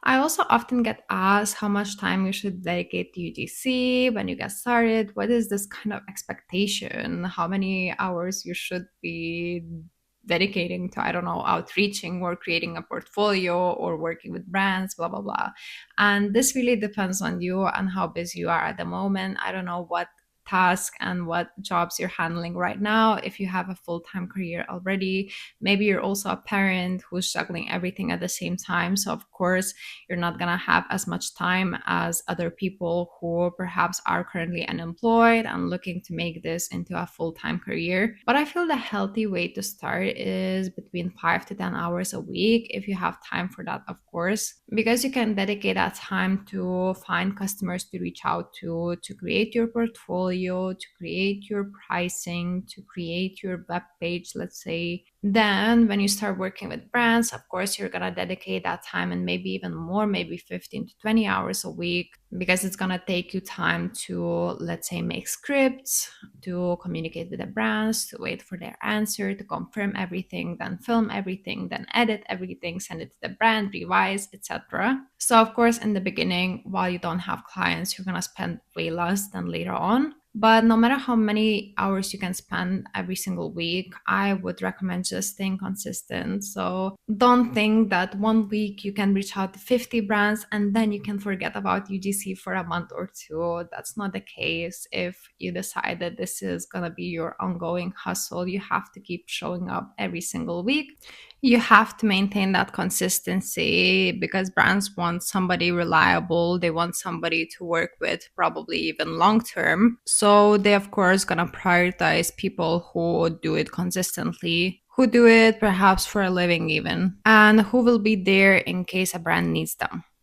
I also often get asked how much time you should dedicate to UGC when you get started. What is this kind of expectation? How many hours you should be dedicating to, I don't know, outreaching or creating a portfolio or working with brands, blah, blah, blah. And this really depends on you and how busy you are at the moment. I don't know what task and what jobs you're handling right now. If you have a full-time career already, maybe you're also a parent who's juggling everything at the same time. So of course, you're not going to have as much time as other people who perhaps are currently unemployed and looking to make this into a full-time career. But I feel the healthy way to start is between 5 to 10 hours a week if you have time for that, of course, because you can dedicate that time to find customers to reach out to create your portfolio, to create your pricing, to create your web page, let's say. Then, when you start working with brands, of course, you're going to dedicate that time and maybe even more, maybe 15 to 20 hours a week, because it's going to take you time to, let's say, make scripts, to communicate with the brands, to wait for their answer, to confirm everything, then film everything, then edit everything, send it to the brand, revise, etc. So, of course, in the beginning, while you don't have clients, you're going to spend way less than later on. But no matter how many hours you can spend every single week, I would recommend just staying consistent. So don't think that one week you can reach out to 50 brands and then you can forget about UGC for a month or two. That's not the case. If you decide that this is going to be your ongoing hustle, you have to keep showing up every single week. You have to maintain that consistency because brands want somebody reliable. They want somebody to work with probably even long term. So they, of course, gonna prioritize people who do it consistently, who do it perhaps for a living even, and who will be there in case a brand needs them.